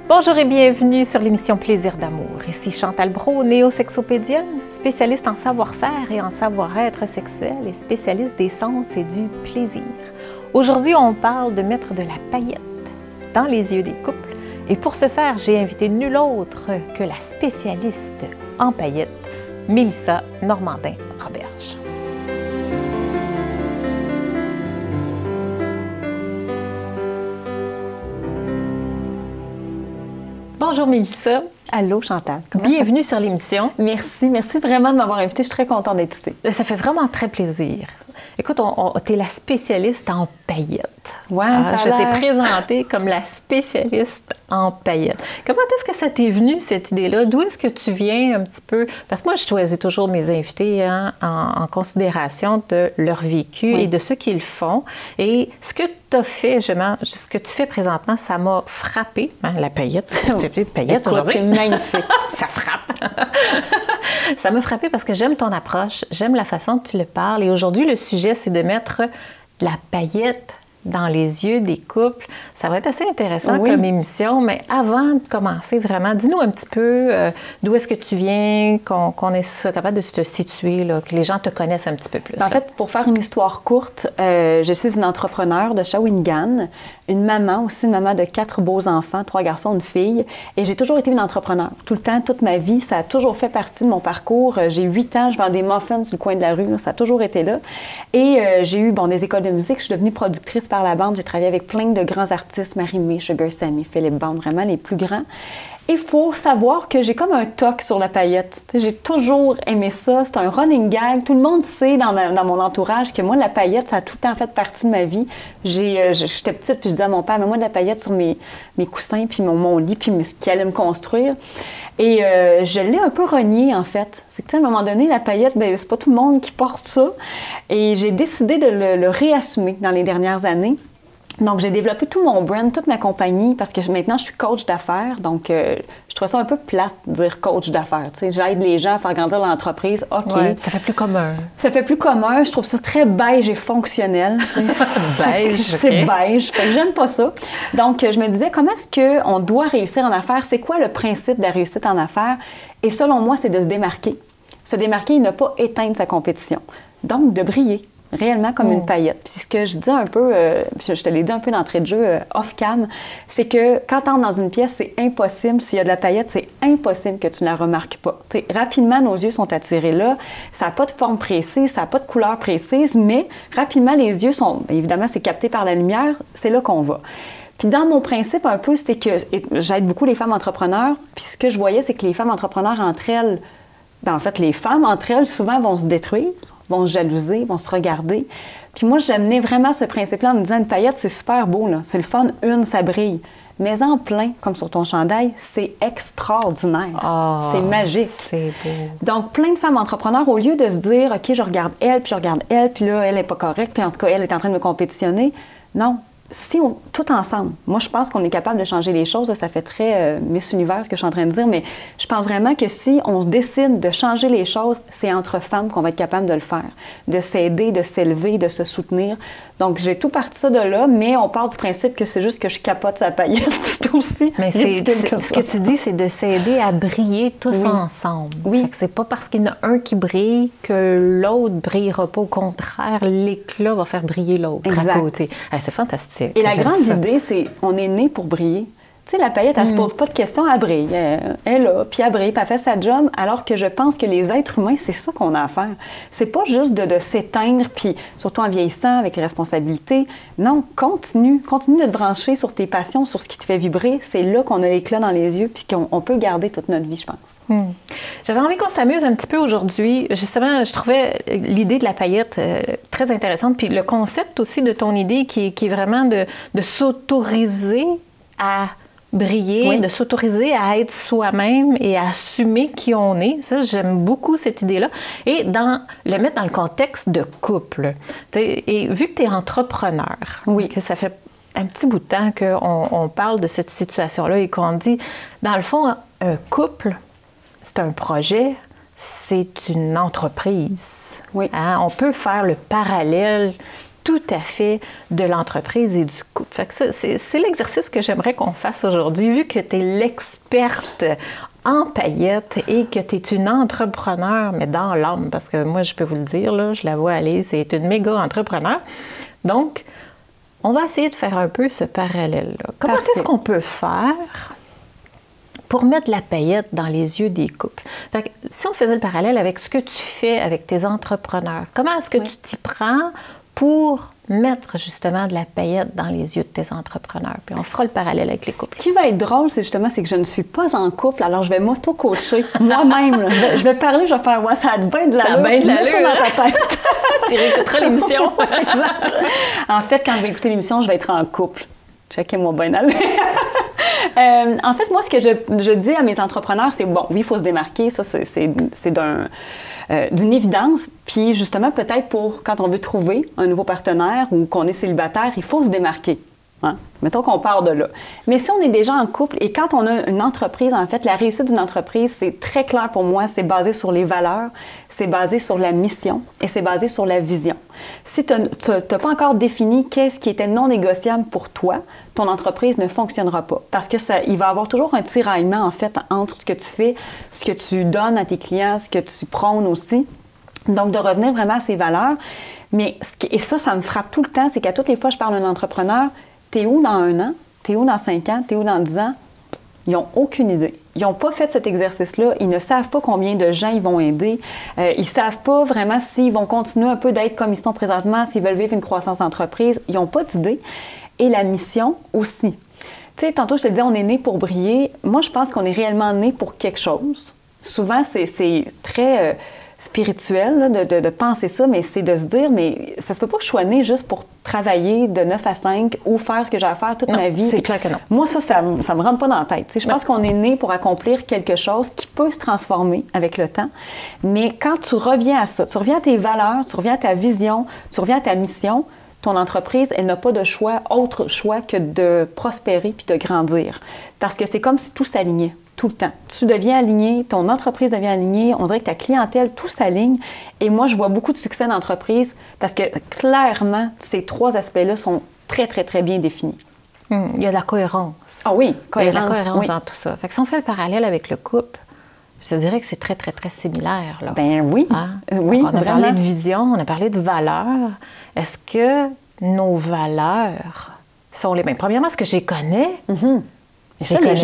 Bonjour et bienvenue sur l'émission Plaisir d'amour. Ici Chantal Brault, néo-sexopédienne, spécialiste en savoir-faire et en savoir-être sexuel et spécialiste des sens et du plaisir. Aujourd'hui, on parle de mettre de la paillette dans les yeux des couples. Et pour ce faire, j'ai invité nul autre que la spécialiste en paillettes, Mélissa Normandin-Roberge. Bonjour Mélissa. Allô Chantal. Bienvenue sur l'émission. Merci vraiment de m'avoir invitée. Je suis très contente d'être ici. Ça fait vraiment très plaisir. Écoute, tu es la spécialiste en paillettes. Ouais, je t'ai présentée comme la spécialiste en paillettes. Comment est-ce que ça t'est venu, cette idée-là? D'où est-ce que tu viens un petit peu? Parce que moi, je choisis toujours mes invités en considération de leur vécu et de ce qu'ils font. Et ce que tu as fait, ce que tu fais présentement, ça m'a frappée. La paillette, tu as paillette aujourd'hui. Magnifique. Ça frappe. Ça m'a frappée parce que j'aime ton approche, j'aime la façon dont tu le parles. Et aujourd'hui, le sujet, c'est de mettre de la paillette dans les yeux des couples. Ça va être assez intéressant comme émission, mais avant de commencer vraiment, dis-nous un petit peu d'où est-ce que tu viens, qu'on soit capable de se situer, là, que les gens te connaissent un petit peu plus. En fait, pour faire une histoire courte, je suis une entrepreneure de Shawinigan, une maman de 4 beaux enfants, 3 garçons, une fille, et j'ai toujours été une entrepreneure. Tout le temps, toute ma vie, ça a toujours fait partie de mon parcours. J'ai 8 ans, je vends des muffins sur le coin de la rue, là, ça a toujours été là. Et j'ai eu des écoles de musique, je suis devenue productrice par la bande, j'ai travaillé avec plein de grands artistes, Marie-Mé, Sugar Sammy, Philippe Bande, vraiment les plus grands. Il faut savoir que j'ai comme un toc sur la paillette. J'ai toujours aimé ça. C'est un running gag. Tout le monde sait dans mon entourage que moi, la paillette, ça a tout le temps fait partie de ma vie. J'étais petite, puis je disais à mon père, mets-moi de la paillette sur mes coussins, puis mon lit, puis qui allait me construire. Et je l'ai un peu renié, en fait. C'est que, à un moment donné, la paillette, c'est pas tout le monde qui porte ça. Et j'ai décidé de le réassumer dans les dernières années. Donc, j'ai développé tout mon brand, toute ma compagnie, parce que maintenant, je suis coach d'affaires. Donc, je trouve ça un peu plate de dire coach d'affaires. Tu sais, j'aide les gens à faire grandir l'entreprise. OK. Ouais, ça fait plus commun. Ça fait plus commun. Je trouve ça très beige et fonctionnel. Tu sais. Beige, c'est beige. Fait que j'aime pas ça. Donc, je me disais, comment est-ce qu'on doit réussir en affaires? C'est quoi le principe de la réussite en affaires? Et selon moi, c'est de se démarquer. Se démarquer et ne pas éteindre sa compétition. Donc, de briller. Réellement comme une paillette. Puis ce que je dis un peu, je te l'ai dit un peu d'entrée de jeu off-cam, c'est que quand tu entres dans une pièce, c'est impossible, s'il y a de la paillette, c'est impossible que tu ne la remarques pas. T'sais, rapidement, nos yeux sont attirés là, ça n'a pas de forme précise, ça n'a pas de couleur précise, mais rapidement, les yeux sont, évidemment, c'est capté par la lumière, c'est là qu'on va. Puis dans mon principe un peu, c'était que j'aide beaucoup les femmes entrepreneurs, puis ce que je voyais, c'est que les femmes entrepreneurs entre elles, en fait, les femmes entre elles, souvent vont se détruire, vont se jalouser, vont se regarder. Puis moi, j'amenais vraiment ce principe-là en me disant, une paillette, c'est super beau, là. C'est le fun, ça brille. Mais en plein, comme sur ton chandail, c'est extraordinaire. Oh, c'est magique. C'est beau. Donc, plein de femmes entrepreneurs, au lieu de se dire, OK, je regarde elle, puis là, elle n'est pas correcte, puis en tout cas, elle est en train de me compétitionner. Non. Si tout ensemble, moi je pense qu'on est capable de changer les choses, là, ça fait très Miss Univers ce que je suis en train de dire, mais je pense vraiment que si on décide de changer les choses, c'est entre femmes qu'on va être capable de le faire, de s'aider, de s'élever, de se soutenir. Donc j'ai tout parti ça de là, mais on part du principe que c'est juste que je capote sa paillette, c'est aussi mais ce que tu dis, c'est de s'aider à briller tous ensemble. Oui. Fait que c'est pas parce qu'il y en a un qui brille que l'autre brillera pas. Au contraire, l'éclat va faire briller l'autre à côté. C'est fantastique. Et la grande idée, c'est on est né pour briller. Tu sais, la paillette, elle se pose pas de questions, elle brille. Elle est là, puis elle brille, puis elle fait sa job, alors que je pense que les êtres humains, c'est ça qu'on a à faire. C'est pas juste de s'éteindre, puis surtout en vieillissant, avec les responsabilités. Non, continue de te brancher sur tes passions, sur ce qui te fait vibrer. C'est là qu'on a l'éclat dans les yeux, puis qu'on peut garder toute notre vie, je pense. J'avais envie qu'on s'amuse un petit peu aujourd'hui. Justement, je trouvais l'idée de la paillette très intéressante, puis le concept aussi de ton idée qui est vraiment de s'autoriser à briller, de s'autoriser à être soi-même et à assumer qui on est. Ça, j'aime beaucoup cette idée-là. Et le mettre dans le contexte de couple. Et vu que tu es entrepreneur, que ça fait un petit bout de temps qu'on parle de cette situation-là et qu'on dit, dans le fond, un couple, c'est un projet, c'est une entreprise. Oui. Hein? On peut faire le parallèle tout à fait de l'entreprise et du couple. Fait que ça, c'est l'exercice que j'aimerais qu'on fasse aujourd'hui, vu que tu es l'experte en paillettes et que tu es une entrepreneur, mais dans l'âme, parce que moi, je peux vous le dire, là, je la vois aller, c'est une méga entrepreneur. Donc, on va essayer de faire un peu ce parallèle-là. Comment est-ce qu'on peut faire pour mettre de la paillette dans les yeux des couples? Fait que, si on faisait le parallèle avec ce que tu fais avec tes entrepreneurs, comment est-ce que tu t'y prends pour mettre justement de la paillette dans les yeux de tes entrepreneurs? Puis on fera le parallèle avec les couples. Ce qui va être drôle, c'est justement que je ne suis pas en couple, alors je vais m'auto-coacher moi-même. Je vais parler, je vais faire « ouais, ça a bien de l'allure. » Ça a bien de l'allure. Ça dans ta tête. Tu réécouteras l'émission. Exact. En fait, quand je vais écouter l'émission, je vais être en couple. Checkez-moi bien aller. En fait, moi, ce que je dis à mes entrepreneurs, c'est bon, oui, il faut se démarquer, ça, c'est d'une évidence. Puis, justement, peut-être pour quand on veut trouver un nouveau partenaire ou qu'on est célibataire, il faut se démarquer. Hein? Mettons qu'on part de là. Mais si on est déjà en couple et quand on a une entreprise, en fait, la réussite d'une entreprise, c'est très clair pour moi, c'est basé sur les valeurs, c'est basé sur la mission et c'est basé sur la vision. Si tu n'as pas encore défini qu'est-ce qui était non négociable pour toi, ton entreprise ne fonctionnera pas. Parce que il va y avoir toujours un tiraillement, en fait, entre ce que tu fais, ce que tu donnes à tes clients, ce que tu prônes aussi. Donc, de revenir vraiment à ces valeurs. Mais, et ça me frappe tout le temps, c'est qu'à toutes les fois que je parle à un entrepreneur, t'es où dans 1 an? T'es où dans 5 ans? T'es où dans 10 ans? Ils n'ont aucune idée. Ils n'ont pas fait cet exercice-là. Ils ne savent pas combien de gens ils vont aider. Ils ne savent pas vraiment s'ils vont continuer un peu d'être comme ils sont présentement, s'ils veulent vivre une croissance d'entreprise. Ils n'ont pas d'idée. Et la mission aussi. Tu sais, tantôt, je te disais, on est né pour briller. Moi, je pense qu'on est réellement né pour quelque chose. Souvent, c'est très spirituel là, de penser ça, mais c'est de se dire, mais ça se peut pas que je sois née juste pour travailler de 9 à 5 ou faire ce que j'ai à faire toute ma vie. C'est clair que non. Moi, ça me rentre pas dans la tête. T'sais, je pense qu'on est né pour accomplir quelque chose qui peut se transformer avec le temps. Mais quand tu reviens à ça, tu reviens à tes valeurs, tu reviens à ta vision, tu reviens à ta mission, ton entreprise, elle n'a pas de choix, autre choix que de prospérer puis de grandir. Parce que c'est comme si tout s'alignait. Tout le temps. Tu deviens aligné, ton entreprise devient alignée, on dirait que ta clientèle, tout s'aligne. Et moi, je vois beaucoup de succès d'entreprise parce que clairement, ces 3 aspects-là sont très, très, très bien définis. Il y a de la cohérence. Ah oui, cohérence. Il y a de la cohérence oui. dans tout ça. Fait que si on fait le parallèle avec le couple, je te dirais que c'est très, très, très similaire. Là. Ben oui. Hein? Oui, on a vraiment. parlé de vision, on a parlé de valeurs. Est-ce que nos valeurs sont les mêmes? Premièrement, est-ce que je les connais? Mm-hmm. Ça, les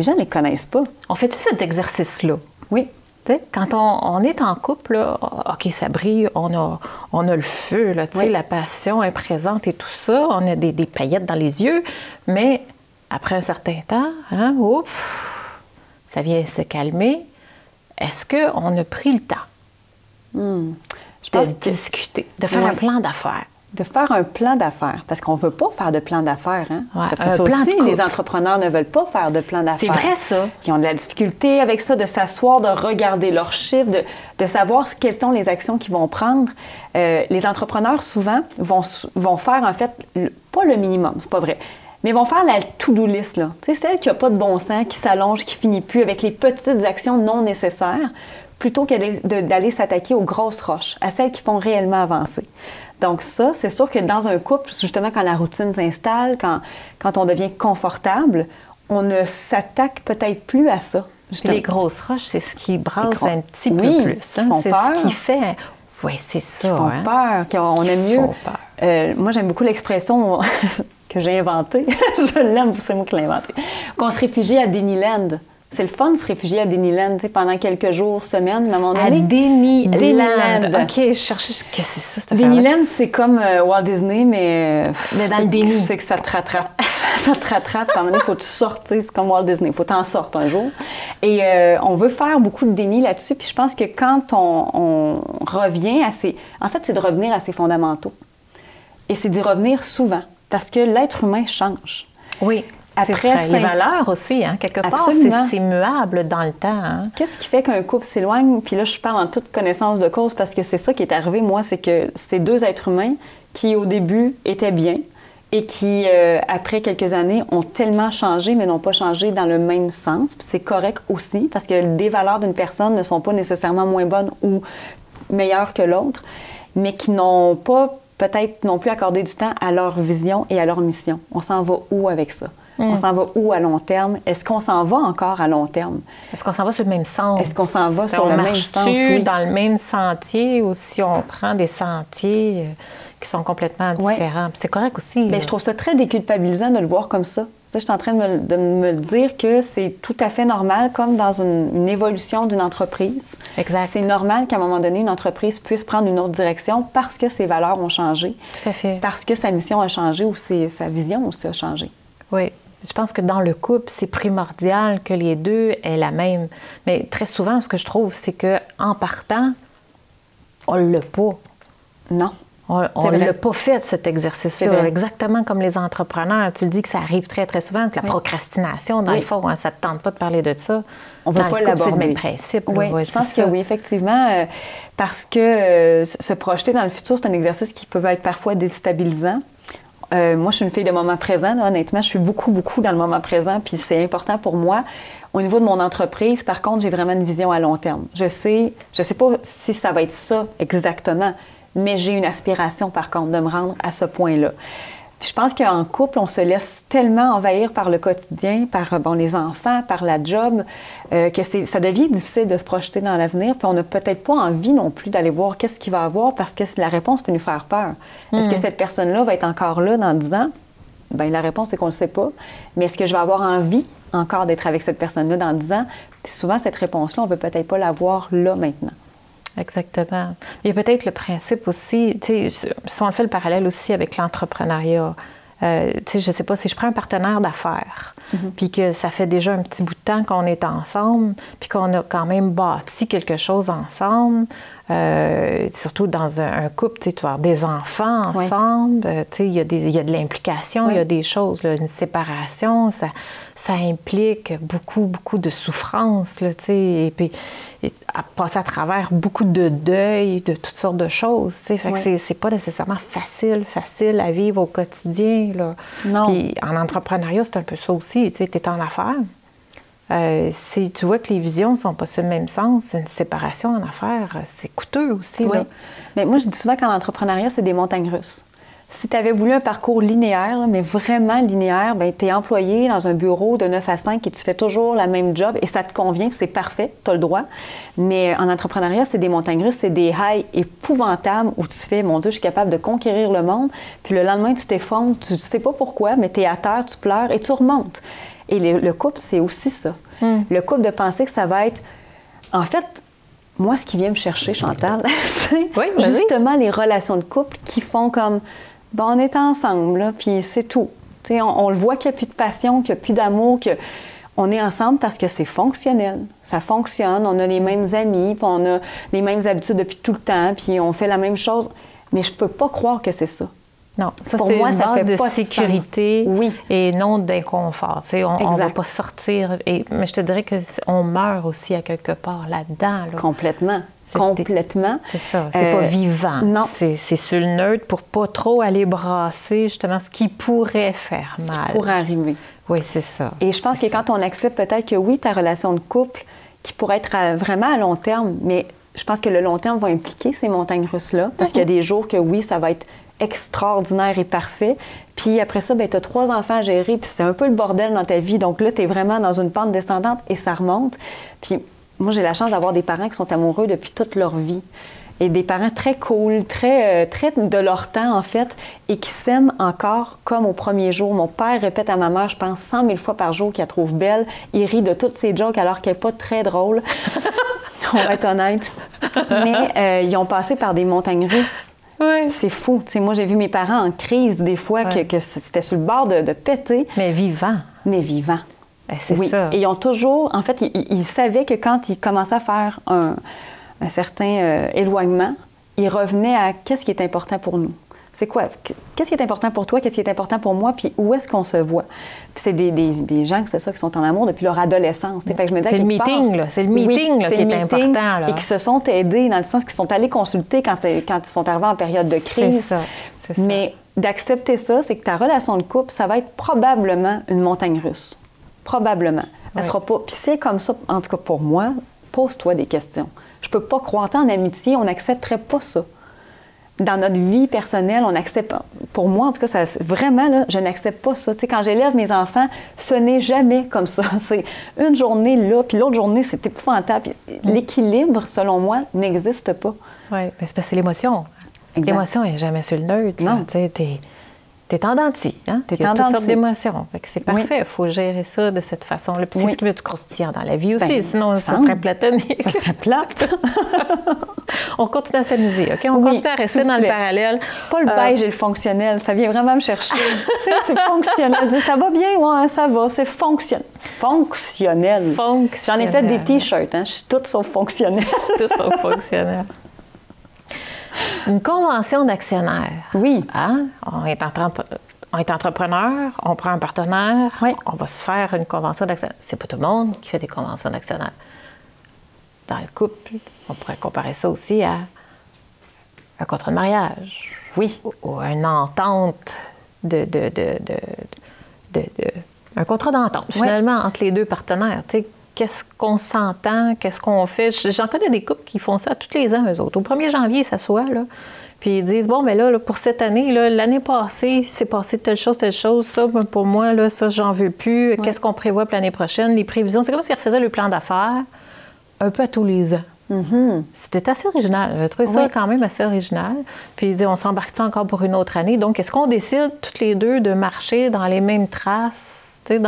gens ne les connaissent pas. On fait tout cet exercice-là. Oui. T'sais, quand on est en couple, là, OK, ça brille, on a le feu, là, oui. La passion est présente et tout ça, on a des paillettes dans les yeux, mais après un certain temps, hein, ça vient se calmer. Est-ce qu'on a pris le temps de discuter, de faire un plan d'affaires? De faire un plan d'affaires, parce qu'on ne veut pas faire de plan d'affaires. Hein? Ouais, parce que ça aussi, les entrepreneurs ne veulent pas faire de plan d'affaires. C'est vrai, ça. Ils ont de la difficulté avec ça, de s'asseoir, de regarder leurs chiffres, de savoir quelles sont les actions qu'ils vont prendre. Les entrepreneurs, souvent, vont faire, en fait, pas le minimum, c'est pas vrai, mais vont faire la to-do list, là. Tu sais, celle qui n'a pas de bon sens, qui s'allonge, qui finit plus, avec les petites actions non nécessaires, plutôt que d'aller s'attaquer aux grosses roches, à celles qui font réellement avancer. Donc ça, c'est sûr que dans un couple, justement, quand la routine s'installe, quand on devient confortable, on ne s'attaque peut-être plus à ça. Les grosses roches, c'est ce qui brasse un petit peu plus. Hein? C'est ce qui fait... Oui, c'est ça. Qui font peur, qu'on aime mieux. Moi, j'aime beaucoup l'expression que j'ai inventée. Je l'aime, c'est moi qui l'ai inventée. Qu'on se réfugie à Disneyland. C'est le fun de se réfugier à Disneyland, tu sais, pendant quelques jours, semaines, à un moment donné. À Disneyland. OK, je cherchais qu'est-ce que c'est ça, cette affaire-là? Disneyland, c'est comme Walt Disney, mais dans le déni. C'est que ça te rattrape. Ça te rattrape. À un moment donné, il faut que tu sortes, c'est comme Walt Disney. Il faut que tu en sortes un jour. Et on veut faire beaucoup de déni là-dessus. Puis je pense que quand on revient à ces... En fait, c'est de revenir à ses fondamentaux. Et c'est d'y revenir souvent. Parce que l'être humain change. Oui. Après, les valeurs aussi, hein, quelque part, c'est muable dans le temps. Hein. Qu'est-ce qui fait qu'un couple s'éloigne? Puis là, je parle en toute connaissance de cause parce que c'est ça qui est arrivé, moi, c'est que c'est 2 êtres humains qui, au début, étaient bien et qui, après quelques années, ont tellement changé, mais n'ont pas changé dans le même sens. Puis c'est correct aussi parce que des valeurs d'une personne ne sont pas nécessairement moins bonnes ou meilleures que l'autre, mais qui n'ont pas peut-être non plus accorder du temps à leur vision et à leur mission. On s'en va où avec ça? On s'en va où à long terme? Est-ce qu'on s'en va encore à long terme? Est-ce qu'on s'en va sur le même sens? Est-ce qu'on s'en va sur le même sens? Oui. Dans le même sentier ou si on prend des sentiers qui sont complètement différents? C'est correct aussi. Bien, je trouve ça très déculpabilisant de le voir comme ça. Je suis en train de me dire que c'est tout à fait normal, comme dans une évolution d'une entreprise. Exact. C'est normal qu'à un moment donné, une entreprise puisse prendre une autre direction parce que ses valeurs ont changé. Tout à fait. Parce que sa mission a changé ou sa vision aussi a changé. Oui. Je pense que dans le couple, c'est primordial que les deux aient la même. Mais très souvent, ce que je trouve, c'est qu'en partant, on ne l'a pas. Non. On ne l'a pas fait, cet exercice-là. Exactement comme les entrepreneurs. Tu le dis que ça arrive très, très souvent, que la procrastination, dans le fond, ça ne te tente pas de parler de ça. On ne veut pas l'aborder. C'est le même principe. Oui, je pense que oui, effectivement, parce que se projeter dans le futur, c'est un exercice qui peut être parfois déstabilisant. Moi, je suis une fille de moment présent. Là, honnêtement, je suis beaucoup dans le moment présent, puis c'est important pour moi. Au niveau de mon entreprise, par contre, j'ai vraiment une vision à long terme. Je sais pas si ça va être ça exactement, mais j'ai une aspiration, par contre, de me rendre à ce point-là. Puis je pense qu'en couple, on se laisse tellement envahir par le quotidien, par les enfants, par la job, que ça devient difficile de se projeter dans l'avenir. Puis on n'a peut-être pas envie non plus d'aller voir qu'est-ce qu'il va avoir parce que la réponse peut nous faire peur. Est-ce que cette personne-là va être encore là dans 10 ans? Bien, la réponse, c'est qu'on ne le sait pas. Mais est-ce que je vais avoir envie encore d'être avec cette personne-là dans 10 ans? Puis souvent, cette réponse-là, on ne veut peut-être pas l'avoir là maintenant. Exactement. Il y a peut-être le principe aussi, tu sais, si on fait le parallèle aussi avec l'entrepreneuriat, tu sais, je ne sais pas, si je prends un partenaire d'affaires, puis que ça fait déjà un petit bout de temps qu'on est ensemble, puis qu'on a quand même bâti quelque chose ensemble, surtout dans un couple, tu sais, tu vas avoir des enfants ensemble, tu sais, il y a de l'implication, il y a des choses, là, une séparation, ça implique beaucoup de souffrance, là, tu sais, et puis à passer à travers beaucoup de deuil, de toutes sortes de choses, tu sais, fait que c'est pas nécessairement facile à vivre au quotidien, là. Non. Puis en entrepreneuriat, c'est un peu ça aussi, tu sais, t'es en affaires. Si tu vois que les visions ne sont pas sur le même sens, une séparation en affaires, c'est coûteux aussi. Oui. Là. Mais moi, je dis souvent qu'en entrepreneuriat, c'est des montagnes russes. Si tu avais voulu un parcours linéaire, mais vraiment linéaire, bien, tu es employé dans un bureau de 9 à 5 et tu fais toujours la même job et ça te convient, c'est parfait, tu as le droit. Mais en entrepreneuriat, c'est des montagnes russes, c'est des highs épouvantables où tu fais, mon Dieu, je suis capable de conquérir le monde. Puis le lendemain, tu t'effondres, tu ne sais pas pourquoi, mais tu es à terre, tu pleures et tu remontes. Et le couple, c'est aussi ça. Le couple, de penser que ça va être... En fait, moi, ce qui vient me chercher, Chantal, c'est justement les relations de couple qui font comme... Bon, on est ensemble, là, puis c'est tout. On le voit qu'il n'y a plus de passion, qu'il n'y a plus d'amour, qu'on est ensemble parce que c'est fonctionnel. Ça fonctionne, on a les mêmes amis, puis on a les mêmes habitudes depuis tout le temps, puis on fait la même chose. Mais je ne peux pas croire que c'est ça. Non, ça, pour moi, ça fait de sécurité et non d'inconfort. On ne va pas sortir. Mais je te dirais qu'on meurt aussi à quelque part là-dedans. Là. Complètement. Complètement. C'est ça. C'est pas vivant. Non. C'est sur le neutre pour pas trop aller brasser justement ce qui pourrait faire mal. Ce qui pourrait arriver. Oui, c'est ça. Et je pense que quand on accepte peut-être que oui, ta relation de couple, qui pourrait être vraiment à long terme, mais je pense que le long terme va impliquer ces montagnes russes-là. Parce qu'il y a des jours que oui, ça va être extraordinaire et parfait. Puis après ça, tu as 3 enfants à gérer, puis c'est un peu le bordel dans ta vie. Donc là, tu es vraiment dans une pente descendante et ça remonte. Puis moi, j'ai la chance d'avoir des parents qui sont amoureux depuis toute leur vie. Et des parents très cool, très de leur temps, en fait, et qui s'aiment encore comme au premier jour. Mon père répète à ma mère, je pense, 100 000 fois par jour qu'il la trouve belle. Il rit de toutes ses jokes alors qu'elle n'est pas très drôle. On va être honnête. Mais ils ont passé par des montagnes russes. Oui. C'est fou. T'sais, moi, j'ai vu mes parents en crise des fois, que c'était sur le bord de péter. Mais vivant. Mais vivant. C'est ça. Et ils ont toujours... En fait, ils savaient que quand ils commençaient à faire un certain éloignement, ils revenaient à qu'est-ce qui est important pour nous. C'est quoi? Qu'est-ce qui est important pour toi? Qu'est-ce qui est important pour moi? Puis où est-ce qu'on se voit? Puis c'est des gens, c'est ça, qui sont en amour depuis leur adolescence. Fait que je me disais, c'est le meeting, là. C'est le meeting là, qui est important. Là. Et qui se sont aidés, dans le sens qu'ils sont allés consulter quand ils sont arrivés en période de crise. C'est ça. Mais d'accepter ça, c'est que ta relation de couple, ça va être probablement une montagne russe. Probablement. Elle sera pas... Puis c'est comme ça, en tout cas pour moi, pose-toi des questions. Je peux pas croire. En amitié, on n'accepterait pas ça. dans notre vie personnelle, on accepte, pour moi en tout cas, vraiment, là, je n'accepte pas ça. Tu sais, quand j'élève mes enfants, ce n'est jamais comme ça. C'est une journée là, puis l'autre journée, c'est épouvantable. L'équilibre, selon moi, n'existe pas. Oui, mais c'est parce que c'est l'émotion. L'émotion n'est jamais sur le neutre. Non. Tu sais, t'es en dents de scie, hein? T'es Il y a en toutes dents de sortes scie. d'émotions. Fait que c'est parfait. Il faut gérer ça de cette façon-là. Puis c'est ce qui veut du croustillant dans la vie aussi. Sinon, ça serait platonique. Ça serait plate. On continue à s'amuser, OK? On continue à rester dans le parallèle. Pas le beige et le fonctionnel. Ça vient vraiment me chercher. Tu sais, c'est fonctionnel. Ça va bien? Ouais, ça va. C'est fonctionnel. Fonctionnel. J'en ai fait des T-shirts. Hein? Je suis toute sauf fonctionnelle. Je suis toute sauf fonctionnelle. Une convention d'actionnaire. Oui. Hein? On est entrepreneur, on prend un partenaire, on va se faire une convention d'actionnaire. C'est pas tout le monde qui fait des conventions d'actionnaire. Dans le couple, on pourrait comparer ça aussi à un contrat de mariage. Oui. Ou une entente un contrat d'entente, finalement, entre les deux partenaires. Tu sais, qu'est-ce qu'on s'entend, qu'est-ce qu'on fait. J'en connais des couples qui font ça tous les ans, eux autres. Au 1er janvier, ils s'assoient, là, puis ils disent, bon, mais là, pour cette année, là, l'année passée, c'est passé telle chose, ça, ben, pour moi, là, ça, j'en veux plus. Ouais. Qu'est-ce qu'on prévoit pour l'année prochaine? Les prévisions, c'est comme s'ils refaisaient le plan d'affaires un peu à tous les ans. Mm-hmm. C'était assez original. J'ai trouvé ça quand même assez original. Puis ils disent, on s'embarque encore pour une autre année. Donc, est-ce qu'on décide toutes les deux de marcher dans les mêmes traces? Du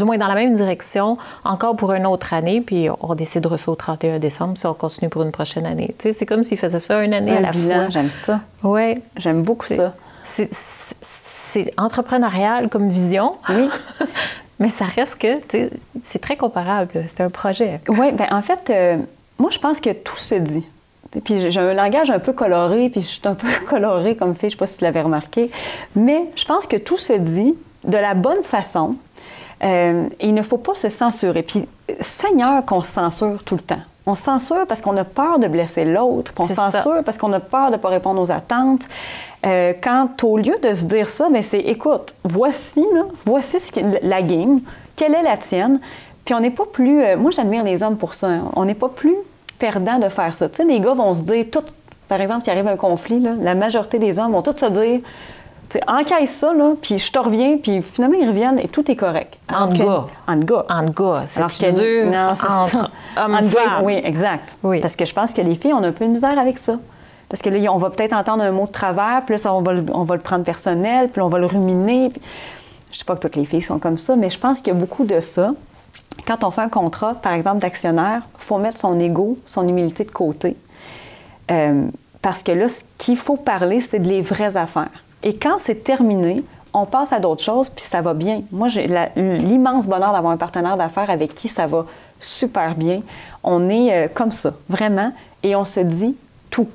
moins dans la même direction, encore pour une autre année, puis on décidera ça au 31 décembre, si on continue pour une prochaine année. T'sais, c'est comme s'ils faisaient ça une année à la fois. J'aime ça. Oui. J'aime beaucoup ça. C'est entrepreneurial comme vision, oui. Mais ça reste que, c'est très comparable. C'est un projet. Oui, bien en fait, moi, je pense que tout se dit. Puis j'ai un langage un peu coloré, puis je suis un peu colorée comme fille, je ne sais pas si tu l'avais remarqué, mais je pense que tout se dit de la bonne façon. Il ne faut pas se censurer. Puis, Seigneur, qu'on se censure tout le temps. On se censure parce qu'on a peur de blesser l'autre, puis on se censure parce qu'on a peur de ne pas répondre aux attentes. Quand, au lieu de se dire ça, bien, c'est, écoute, voici la game, quelle est la tienne? Puis on n'est pas plus... moi, j'admire les hommes pour ça. Hein. On n'est pas plus perdant de faire ça. Tu sais, les gars vont se dire, par exemple, s'il arrive un conflit, là, la majorité des hommes vont tous se dire... encaisse ça, là, puis je te reviens, puis finalement, ils reviennent et tout est correct. Entre gars. Entre gars. C'est plus dur entre hommes et femmes. Oui, exact. Oui. Parce que je pense que les filles, on a un peu de misère avec ça. Parce que là, on va peut-être entendre un mot de travers, puis là, on va le prendre personnel, puis on va le ruminer. Puis... Je ne sais pas que toutes les filles sont comme ça, mais je pense qu'il y a beaucoup de ça. Quand on fait un contrat, par exemple, d'actionnaire, il faut mettre son ego, son humilité de côté. Parce que là, ce qu'il faut parler, c'est de les vraies affaires. Et quand c'est terminé, on passe à d'autres choses, puis ça va bien. Moi, j'ai l'immense bonheur d'avoir un partenaire d'affaires avec qui ça va super bien. On est comme ça, vraiment, et on se dit tout.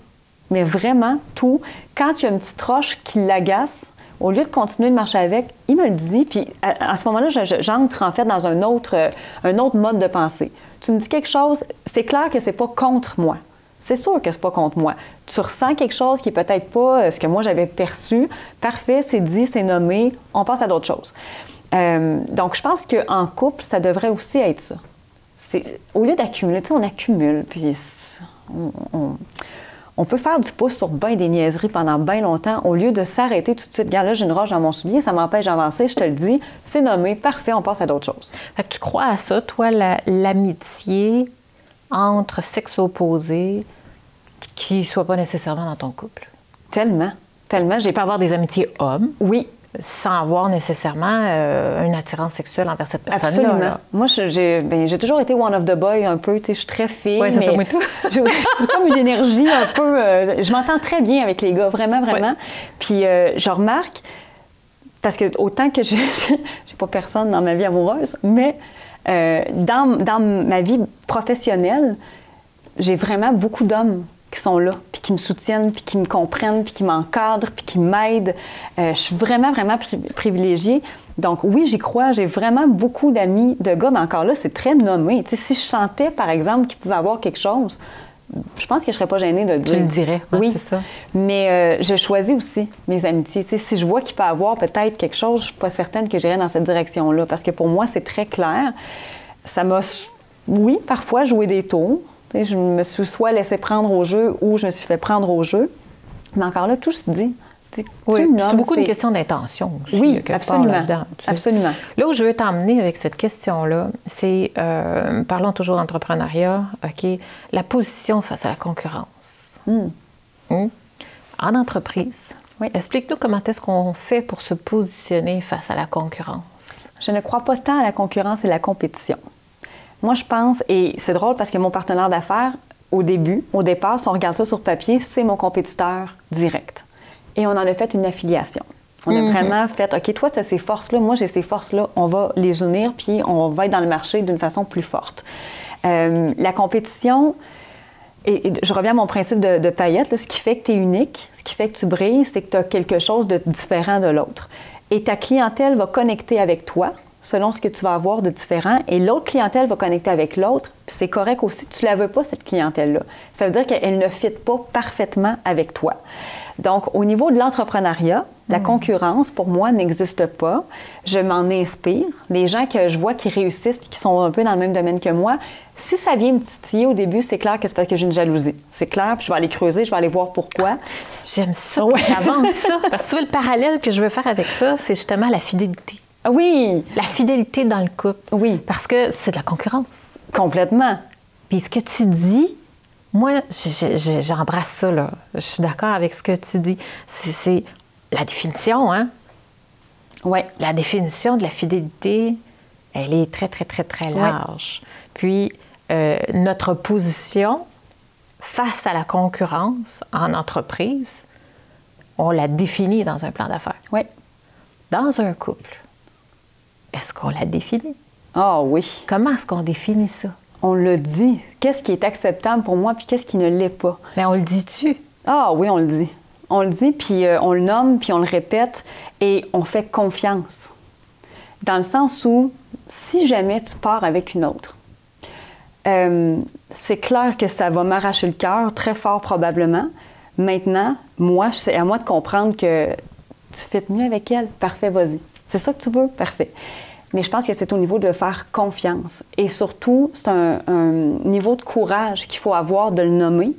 Mais vraiment tout. Quand il y a une petite roche qui l'agace, au lieu de continuer de marcher avec, il me le dit, puis à ce moment-là, j'entre en fait dans un autre mode de pensée. Tu me dis quelque chose, c'est clair que c'est pas contre moi. C'est sûr que c'est pas contre moi. Tu ressens quelque chose qui est peut-être pas ce que moi j'avais perçu. Parfait, c'est dit, c'est nommé, on passe à d'autres choses. Donc, je pense qu'en couple, ça devrait aussi être ça. Au lieu d'accumuler, tu sais, on accumule, puis on peut faire du pouce sur bien des niaiseries pendant bien longtemps, au lieu de s'arrêter tout de suite. Regarde, là, j'ai une roche dans mon soulier, ça m'empêche d'avancer, je te le dis, c'est nommé, parfait, on passe à d'autres choses. Fait que tu crois à ça, toi, l'amitié entre sexes opposés qui ne soit pas nécessairement dans ton couple? Tellement. Tu peux avoir des amitiés hommes. Oui. Sans avoir nécessairement une attirance sexuelle envers cette personne-là. Absolument. Là. Moi, j'ai toujours été one of the boys un peu. Je suis très fille. Oui, c'est ça, moi tout. J'ai comme une énergie un peu... je m'entends très bien avec les gars, vraiment, vraiment. Ouais. Puis je remarque, parce que autant que j'ai pas personne dans ma vie amoureuse, mais dans ma vie professionnelle, j'ai vraiment beaucoup d'hommes qui sont là, puis qui me soutiennent, puis qui me comprennent, puis qui m'encadrent, puis qui m'aident. Je suis vraiment, vraiment privilégiée. Donc oui, j'y crois. J'ai vraiment beaucoup d'amis de gars, mais encore là, c'est très nommé. Tu sais, si je sentais, par exemple, qu'il pouvait avoir quelque chose, je pense que je ne serais pas gênée de le dire. Tu le dirais, oui, c'est ça. Mais je choisis aussi mes amitiés. Tu sais, si je vois qu'il peut y avoir peut-être quelque chose, je ne suis pas certaine que j'irais dans cette direction-là, parce que pour moi, c'est très clair. Ça m'a, oui, parfois joué des tours. Je me suis soit laissée prendre au jeu ou je me suis fait prendre au jeu. Mais encore là, tout se dit. Oui, c'est beaucoup une question d'intention aussi. Oui, absolument. Absolument. Là où je veux t'emmener avec cette question-là, c'est, parlons toujours d'entrepreneuriat, OK, la position face à la concurrence. En entreprise, explique-nous comment est-ce qu'on fait pour se positionner face à la concurrence. Je ne crois pas tant à la concurrence et la compétition. Moi, je pense, et c'est drôle parce que mon partenaire d'affaires, au départ, si on regarde ça sur papier, c'est mon compétiteur direct. Et on en a fait une affiliation. On a vraiment fait, OK, toi, tu as ces forces-là, moi, j'ai ces forces-là, on va les unir, puis on va être dans le marché d'une façon plus forte. La compétition, et je reviens à mon principe de paillettes, là, ce qui fait que tu es unique, ce qui fait que tu brilles, c'est que tu as quelque chose de différent de l'autre. Et ta clientèle va connecter avec toi, selon ce que tu vas avoir de différent, et l'autre clientèle va connecter avec l'autre, puis c'est correct aussi, tu ne la veux pas, cette clientèle-là. Ça veut dire qu'elle ne fit pas parfaitement avec toi. Donc, au niveau de l'entrepreneuriat, la concurrence, pour moi, n'existe pas. Je m'en inspire. Les gens que je vois qui réussissent et qui sont un peu dans le même domaine que moi, si ça vient me titiller au début, c'est clair que c'est parce que j'ai une jalousie. C'est clair, puis je vais aller creuser, je vais aller voir pourquoi. J'aime ça, tu avances ça. Parce que tu vois, le parallèle que je veux faire avec ça, c'est justement la fidélité. Oui! La fidélité dans le couple. Oui. Parce que c'est de la concurrence. Complètement. Puis ce que tu dis, moi, j'embrasse ça, là. Je suis d'accord avec ce que tu dis. C'est la définition, hein? Oui. La définition de la fidélité, elle est très, très, très, très large. Puis, notre position face à la concurrence en entreprise, on la définit dans un plan d'affaires. Oui. Dans un couple, est-ce qu'on la définit? Ah oui. Comment est-ce qu'on définit ça? On le dit. Qu'est-ce qui est acceptable pour moi, puis qu'est-ce qui ne l'est pas? Mais on le dit-tu? Ah oui, on le dit. On le dit, puis on le nomme, puis on le répète, et on fait confiance. Dans le sens où, si jamais tu pars avec une autre, c'est clair que ça va m'arracher le cœur, très fort probablement. Maintenant, moi, c'est à moi de comprendre que tu fais mieux avec elle. Parfait, vas-y. C'est ça que tu veux? Parfait. Mais je pense que c'est au niveau de faire confiance. Et surtout, c'est un niveau de courage qu'il faut avoir de le nommer,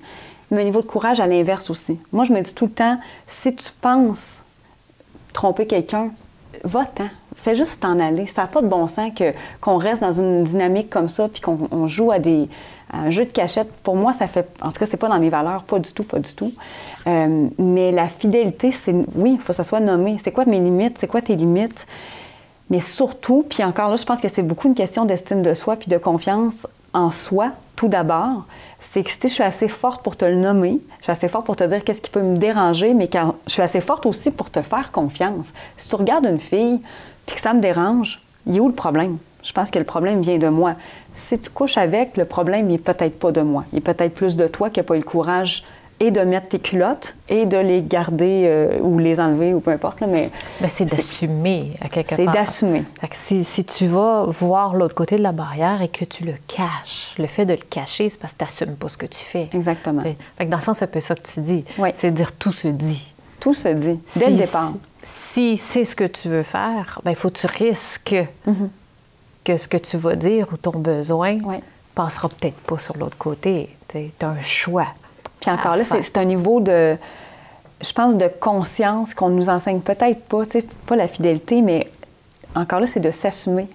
mais un niveau de courage à l'inverse aussi. Moi, je me dis tout le temps, si tu penses tromper quelqu'un, va-t'en. Fais juste t'en aller. Ça n'a pas de bon sens qu'on reste dans une dynamique comme ça puis qu'on joue à un jeu de cachette. Pour moi, ça fait... En tout cas, c'est pas dans mes valeurs. Pas du tout, pas du tout. Mais la fidélité, c'est... Oui, il faut que ça soit nommé. C'est quoi mes limites? C'est quoi tes limites? Mais surtout, puis encore là, je pense que c'est beaucoup une question d'estime de soi puis de confiance en soi, tout d'abord. C'est que si je suis assez forte pour te le nommer, je suis assez forte pour te dire qu'est-ce qui peut me déranger, mais quand je suis assez forte aussi pour te faire confiance. Si tu regardes une fille puis que ça me dérange, il est où le problème? Je pense que le problème vient de moi. Si tu couches avec, le problème, il n'est peut-être pas de moi. Il est peut-être plus de toi qui n'a pas eu le courage et de mettre tes culottes et de les garder ou les enlever ou peu importe. Là, mais c'est d'assumer à quelque part. C'est d'assumer. Fait que si tu vas voir l'autre côté de la barrière et que tu le caches, le fait de le cacher, c'est parce que tu n'assumes pas ce que tu fais. Exactement. Fait que dans le fond, c'est un peu ça que tu dis. Oui. C'est dire tout se dit. Tout se dit, dès le départ. Si c'est ce que tu veux faire, il faut que tu risques que ce que tu vas dire ou ton besoin passera peut-être pas sur l'autre côté. Tu as un choix. Puis encore là, c'est un niveau de, je pense, de conscience qu'on nous enseigne peut-être pas, pas la fidélité, mais encore là, c'est de s'assumer.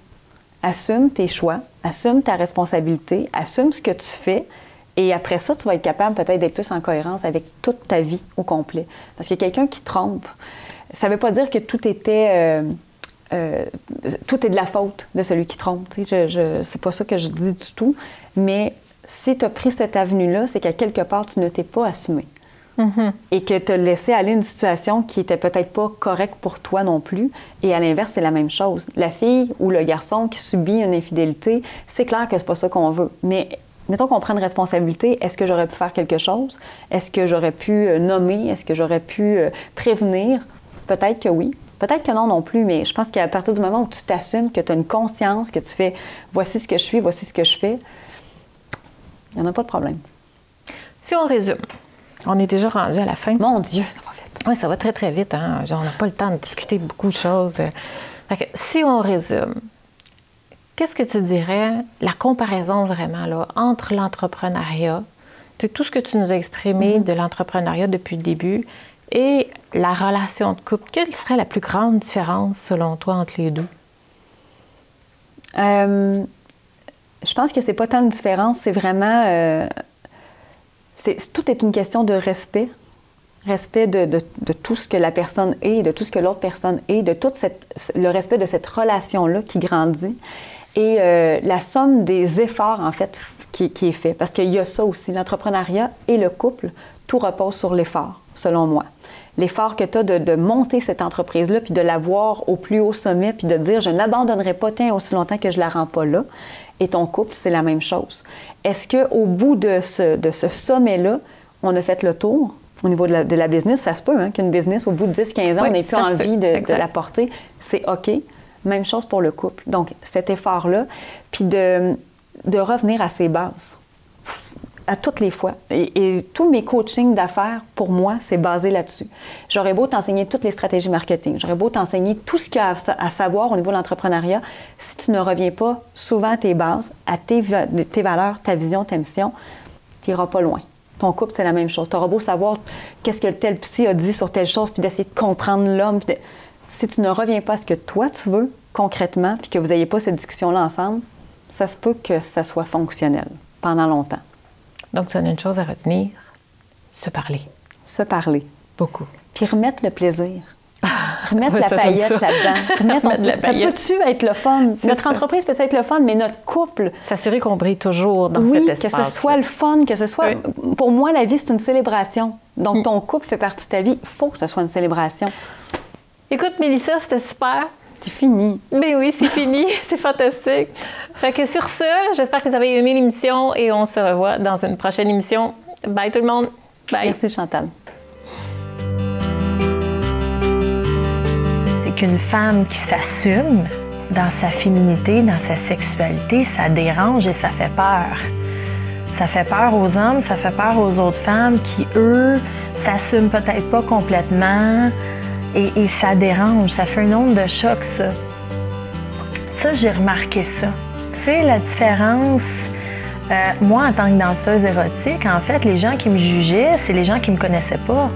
Assume tes choix, assume ta responsabilité, assume ce que tu fais, et après ça, tu vas être capable peut-être d'être plus en cohérence avec toute ta vie au complet. Parce que quelqu'un qui trompe, ça ne veut pas dire que tout est de la faute de celui qui trompe. C'est pas ça que je dis du tout, mais si tu as pris cette avenue-là, c'est qu'à quelque part, tu ne t'es pas assumé. Et que tu as laissé aller une situation qui n'était peut-être pas correcte pour toi non plus. Et à l'inverse, c'est la même chose. La fille ou le garçon qui subit une infidélité, c'est clair que c'est pas ça qu'on veut. Mais mettons qu'on prenne responsabilité. Est-ce que j'aurais pu faire quelque chose? Est-ce que j'aurais pu nommer? Est-ce que j'aurais pu prévenir? Peut-être que oui. Peut-être que non plus, mais je pense qu'à partir du moment où tu t'assumes, que tu as une conscience, que tu fais « voici ce que je suis, voici ce que je fais », il n'y en a pas de problème. Si on résume, on est déjà rendu à la fin. Mon Dieu, ça va vite. Oui, ça va très, très vite. Hein? On n'a pas le temps de discuter beaucoup de choses. Fait que, si on résume, qu'est-ce que tu dirais, la comparaison vraiment là, entre l'entrepreneuriat c'est tout ce que tu nous as exprimé de l'entrepreneuriat depuis le début et la relation de couple, quelle serait la plus grande différence selon toi entre les deux? Je pense que c'est pas tant de différence, c'est vraiment... tout est une question de respect. Respect de tout ce que la personne est, de tout ce que l'autre personne est, de le respect de cette relation-là qui grandit et la somme des efforts, en fait, qui est fait. Parce qu'il y a ça aussi, l'entrepreneuriat et le couple, tout repose sur l'effort, selon moi. L'effort que tu as de monter cette entreprise-là, puis de la voir au plus haut sommet, puis de dire « je n'abandonnerai pas tant aussi longtemps que je ne la rends pas là ». Et ton couple, c'est la même chose. Est-ce qu'au bout de ce sommet-là, on a fait le tour? Au niveau de la business, ça se peut, hein, qu'une business, au bout de 10-15 ans, on n'ait plus envie de la porter. C'est OK. Même chose pour le couple. Donc, cet effort-là, puis de revenir à ses bases, à toutes les fois. Et tous mes coachings d'affaires, pour moi, c'est basé là-dessus. J'aurais beau t'enseigner toutes les stratégies marketing, j'aurais beau t'enseigner tout ce qu'il y a à savoir au niveau de l'entrepreneuriat, si tu ne reviens pas souvent à tes bases, à tes valeurs, ta vision, ta mission, tu n'iras pas loin. Ton couple, c'est la même chose. Tu auras beau savoir qu'est-ce que tel psy a dit sur telle chose, puis d'essayer de comprendre l'homme. Si tu ne reviens pas à ce que toi, tu veux, concrètement, puis que vous n'ayez pas cette discussion-là ensemble, ça se peut que ça soit fonctionnel pendant longtemps. Donc, tu as une chose à retenir, se parler. Se parler. Beaucoup. Puis remettre le plaisir. Remettre la paillette là-dedans. Ça peut-tu être le fun? Notre entreprise peut être le fun, mais notre couple... S'assurer qu'on brille toujours dans cet espace. Que ce soit le fun, que ce soit... Oui. Pour moi, la vie, c'est une célébration. Donc, ton couple fait partie de ta vie. Il faut que ce soit une célébration. Écoute, Mélissa, c'était super. C'est fini. Mais oui, c'est fini. C'est fantastique. Fait que sur ce, j'espère que vous avez aimé l'émission et on se revoit dans une prochaine émission. Bye tout le monde. Bye. Merci Chantal. Qu'une femme qui s'assume dans sa féminité, dans sa sexualité, ça dérange et ça fait peur. Ça fait peur aux hommes, ça fait peur aux autres femmes qui, eux, s'assument peut-être pas complètement et ça dérange, ça fait une onde de choc, ça. Ça, j'ai remarqué ça. Tu sais, la différence, moi, en tant que danseuse érotique, en fait, les gens qui me jugeaient, c'est les gens qui me connaissaient pas.